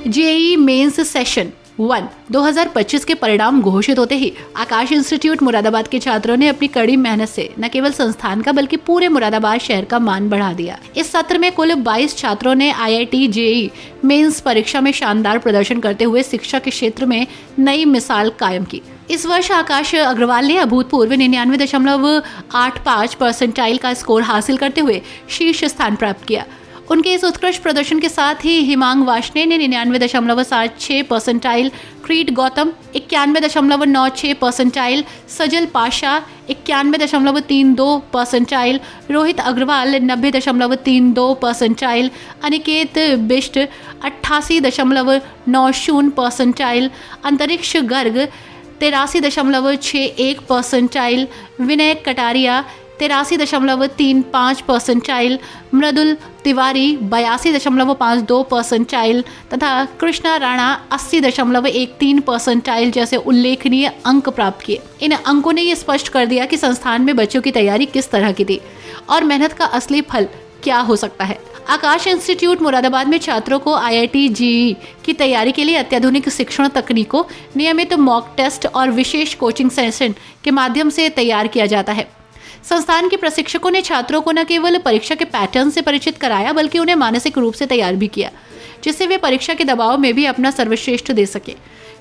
JEE mains session 1 2025 के परिणाम घोषित होते ही आकाश इंस्टीट्यूट मुरादाबाद के छात्रों ने अपनी कड़ी मेहनत से न केवल संस्थान का बल्कि पूरे मुरादाबाद शहर का मान बढ़ा दिया। इस सत्र में कुल 22 छात्रों ने आईआईटी जेईई मेंस परीक्षा में शानदार प्रदर्शन करते हुए शिक्षा के क्षेत्र में नई मिसाल कायम की। इस वर्ष आकाश अग्रवाल ने अभूतपूर्व 99.85 परसेंटाइल का स्कोर हासिल करते हुए शीर्ष स्थान प्राप्त किया। उनके इस उत्कृष्ट प्रदर्शन के साथ ही हिमांग वाशने ने 99.76 percentile, Kreet Gautam 91.96 percentile, Sajal Pasha 91.32 percentile, Rohit Agarwal 90.32 percentile, Aniket Bisht 88.90 percentile, Antariksh Garg 83.61 percentile, Vinay Kataria 83.35 percentile, Mridul Tiwari 82.52 percentile तथा कृष्णा राणा 80.13 परसेंटाइल जैसे उल्लेखनीय अंक प्राप्त किए। इन अंकों ने ये स्पष्ट कर दिया कि संस्थान में बच्चों की तैयारी किस तरह की थी और मेहनत का असली फल क्या हो सकता है। आकाश इंस्टीट्यूट मुरादाबाद में छात्रों को आईआईटी जेईई की तैयारी के लिए अत्याधुनिक शिक्षण तकनीकों, नियमित मॉक टेस्ट और विशेष कोचिंग सेशन के माध्यम से तैयार किया जाता है। संस्थान के प्रशिक्षकों ने छात्रों को न केवल परीक्षा के पैटर्न से परिचित कराया बल्कि उन्हें मानसिक रूप से तैयार भी किया, जिससे वे परीक्षा के दबाव में भी अपना सर्वश्रेष्ठ दे सके।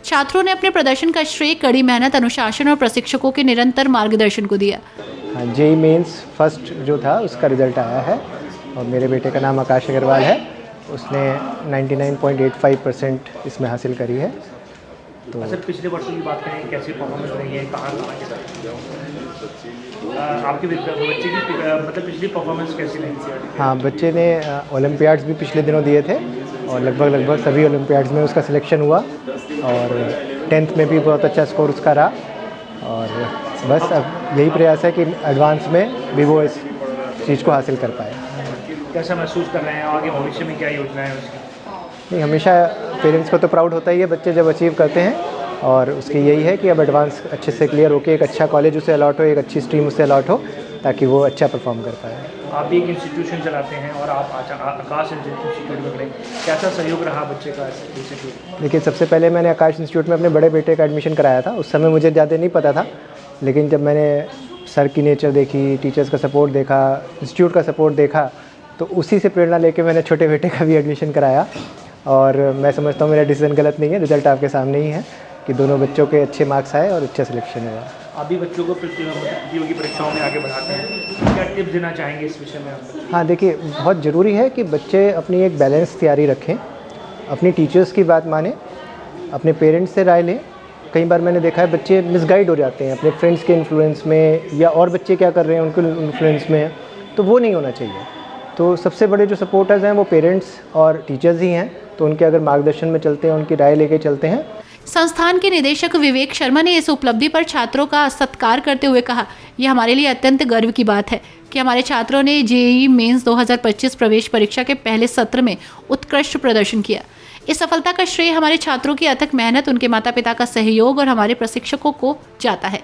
छात्रों ने अपने प्रदर्शन का श्रेय कड़ी मेहनत, अनुशासन और प्रशिक्षकों के निरंतर मार्गदर्शन को दिया। जेईई मेंस फर्स्ट जो था उसका रिजल्ट आया है और मेरे बेटे का नाम आकाश अग्रवाल है। उसने 99.85% इसमें हासिल करी है। तो अच्छा, पिछले वर्षों की बात करें, कैसी परफॉर्मेंस रही है, कहाँ आपके बच्चे की मतलब पिछली परफॉर्मेंस कैसी रही थी? हाँ, बच्चे ने ओलंपियाड्स भी पिछले दिनों दिए थे और लगभग सभी ओलंपियाड्स में उसका सिलेक्शन हुआ और 10th में भी बहुत अच्छा स्कोर उसका रहा। और बस अब यही प्रयास है कि एडवांस में भी वो इस चीज़ को हासिल कर पाए। कैसा महसूस कर रहे हैं, आगे भविष्य में क्या योजना है उसकी? नहीं, हमेशा पेरेंट्स को तो प्राउड होता ही है बच्चे जब अचीव करते हैं और उसकी यही है कि अब एडवांस अच्छे से क्लियर होकर एक अच्छा कॉलेज उसे अलॉट हो, एक अच्छी स्ट्रीम उसे अलॉट हो ताकि वो अच्छा परफॉर्म कर पाए। आप भी एक इंस्टीट्यूशन चलाते हैं और आप आकाश इंस्टीट्यूट में पढ़े, कैसा सहयोग रहा बच्चे का इंस्टीट्यूट? देखिए, सबसे पहले मैंने आकाश इंस्टीट्यूट में अपने बड़े बेटे का एडमिशन कराया था। उस समय मुझे ज़्यादा नहीं पता था, लेकिन जब मैंने सर की नेचर देखी, टीचर्स का सपोर्ट देखा, इंस्टीट्यूट का सपोर्ट देखा, तो उसी से प्रेरणा लेके मैंने छोटे बेटे का भी एडमिशन कराया। और मैं समझता हूँ मेरा डिसीजन गलत नहीं है। रिजल्ट आपके सामने ही है कि दोनों बच्चों के अच्छे मार्क्स आए और अच्छा सिलेक्शन हुआ। आप भी बच्चों को प्रतियोगी परीक्षाओं में आगे बढ़ाते हैं, क्या टिप्स देना चाहेंगे इस विषय में? हाँ, देखिए, बहुत ज़रूरी है कि बच्चे अपनी एक बैलेंस तैयारी रखें, अपनी टीचर्स की बात मानें, अपने पेरेंट्स से राय लें। कई बार मैंने देखा है बच्चे मिसगाइड हो जाते हैं अपने फ्रेंड्स के इन्फ्लुएंस में या और बच्चे क्या कर रहे हैं उनके इन्फ्लुएंस में, तो वो नहीं होना चाहिए। तो सबसे बड़े जो सपोर्टर्स हैं वो पेरेंट्स और टीचर्स ही हैं, तो उनके अगर मार्गदर्शन में चलते हैं, उनकी राय लेके चलते हैं। संस्थान के निदेशक विवेक शर्मा ने इस उपलब्धि पर छात्रों का सत्कार करते हुए कहा, यह हमारे लिए अत्यंत गर्व की बात है कि हमारे छात्रों ने जेईई मेंस 2025 प्रवेश परीक्षा के पहले सत्र में उत्कृष्ट प्रदर्शन किया। इस सफलता का श्रेय हमारे छात्रों की अथक मेहनत, उनके माता पिता का सहयोग और हमारे प्रशिक्षकों को जाता है।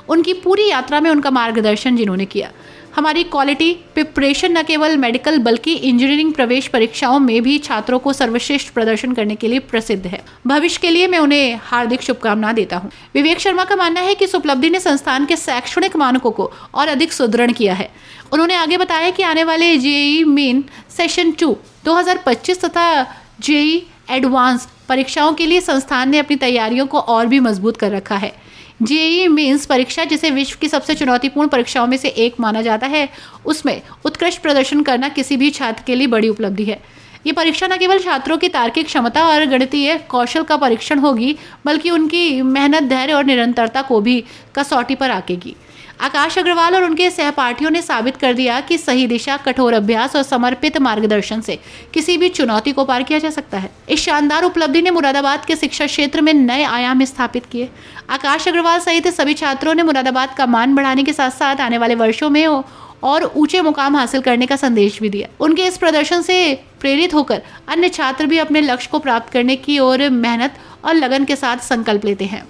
उनकी पूरी यात्रा में उनका मार्गदर्शन जिन्होंने किया। हमारी क्वालिटी प्रिपरेशन न केवल मेडिकल बल्कि इंजीनियरिंग प्रवेश परीक्षाओं में भी छात्रों को सर्वश्रेष्ठ प्रदर्शन करने के लिए प्रसिद्ध है। भविष्य के लिए मैं उन्हें हार्दिक शुभकामनाएं देता हूं। विवेक शर्मा का मानना है कि इस उपलब्धि ने संस्थान के शैक्षणिक मानकों को और अधिक सुदृढ़ किया है। उन्होंने आगे बताया कि आने वाले जेईई मेन सेशन 2 2025 तथा जेईई एडवांस परीक्षाओं के लिए संस्थान ने अपनी तैयारियों को और भी मजबूत कर रखा है। जेईई मेंस परीक्षा, जिसे विश्व की सबसे चुनौतीपूर्ण परीक्षाओं में से एक माना जाता है, उसमें उत्कृष्ट प्रदर्शन करना किसी भी छात्र के लिए बड़ी उपलब्धि है। ये परीक्षा न केवल छात्रों की तार्किक क्षमता और गणितीय कौशल का परीक्षण होगी बल्कि उनकी मेहनत, धैर्य और निरंतरता को भी कसौटी पर आकेगी। आकाश अग्रवाल और उनके सहपाठियों ने साबित कर दिया कि सही दिशा, कठोर अभ्यास और समर्पित मार्गदर्शन से किसी भी चुनौती को पार किया जा सकता है। इस शानदार उपलब्धि ने मुरादाबाद के शिक्षा क्षेत्र में नए आयाम स्थापित किए। आकाश अग्रवाल सहित सभी छात्रों ने मुरादाबाद का मान बढ़ाने के साथ साथ आने वाले वर्षों में और ऊंचे मुकाम हासिल करने का संदेश भी दिया। उनके इस प्रदर्शन से प्रेरित होकर अन्य छात्र भी अपने लक्ष्य को प्राप्त करने की ओर मेहनत और लगन के साथ संकल्प लेते हैं।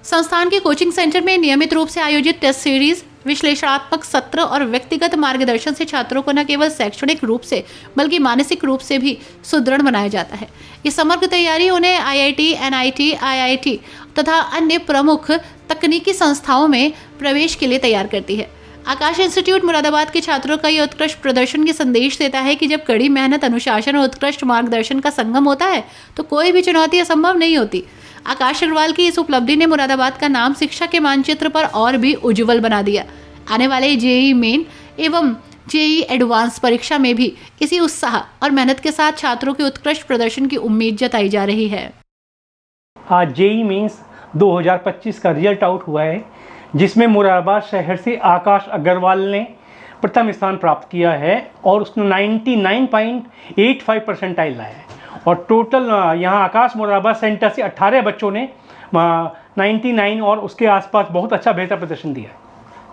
संस्थान के कोचिंग सेंटर में नियमित रूप से आयोजित टेस्ट सीरीज, विश्लेषणात्मक सत्र और व्यक्तिगत मार्गदर्शन से छात्रों को न केवल शैक्षणिक रूप से बल्कि मानसिक रूप से भी सुदृढ़ बनाया जाता है। ये समग्र तैयारी उन्हें IIT, NIT, IIT तथा अन्य प्रमुख तकनीकी संस्थाओं में प्रवेश के लिए तैयार करती है। आकाश इंस्टीट्यूट मुरादाबाद के छात्रों का ये उत्कृष्ट प्रदर्शन की संदेश देता है कि जब कड़ी मेहनत, अनुशासन और उत्कृष्ट मार्गदर्शन का संगम होता है तो कोई भी चुनौती असंभव नहीं होती। आकाश अग्रवाल की इस उपलब्धि ने मुरादाबाद का नाम शिक्षा के मानचित्र पर और भी उज्जवल बना दिया। आने वाले JEE मेन एवं JEE एडवांस परीक्षा में भी इसी उत्साह और मेहनत के साथ छात्रों के उत्कृष्ट प्रदर्शन की उम्मीद जताई जा रही है। आज JEE मेंस 2025 का रिजल्ट आउट हुआ है, जिसमें मुरादाबाद शहर से आकाश अग्रवाल ने प्रथम स्थान प्राप्त किया है और उसने 99.85 परसेंटाइल लाया है। और टोटल यहाँ आकाश मुरादाबाद सेंटर से 18 बच्चों ने 99 और उसके आसपास बहुत अच्छा बेहतर प्रदर्शन दिया है।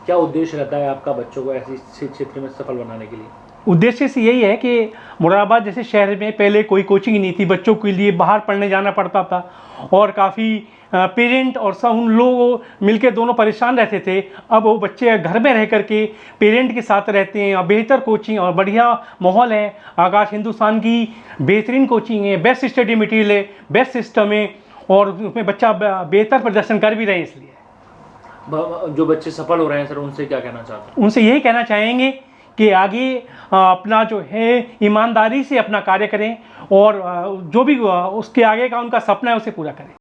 क्या उद्देश्य रहता है आपका बच्चों को ऐसे क्षेत्र में सफल बनाने के लिए? उद्देश्य से यही है कि मुरादाबाद जैसे शहर में पहले कोई कोचिंग नहीं थी, बच्चों के लिए बाहर पढ़ने जाना पड़ता था और काफ़ी पेरेंट और सब उन लोग मिलकर दोनों परेशान रहते थे। अब वो बच्चे घर में रह करके पेरेंट के साथ रहते हैं और बेहतर कोचिंग और बढ़िया माहौल है। आकाश हिंदुस्तान की बेहतरीन कोचिंग है, बेस्ट स्टडी मटेरियल है, बेस्ट सिस्टम है और उसमें बच्चा बेहतर प्रदर्शन कर भी रहे हैं। इसलिए जो बच्चे सफल हो रहे हैं सर, उनसे क्या कहना चाहते हैं? उनसे यही कहना चाहेंगे कि आगे अपना जो है ईमानदारी से अपना कार्य करें और जो भी उसके आगे का उनका सपना है उसे पूरा करें।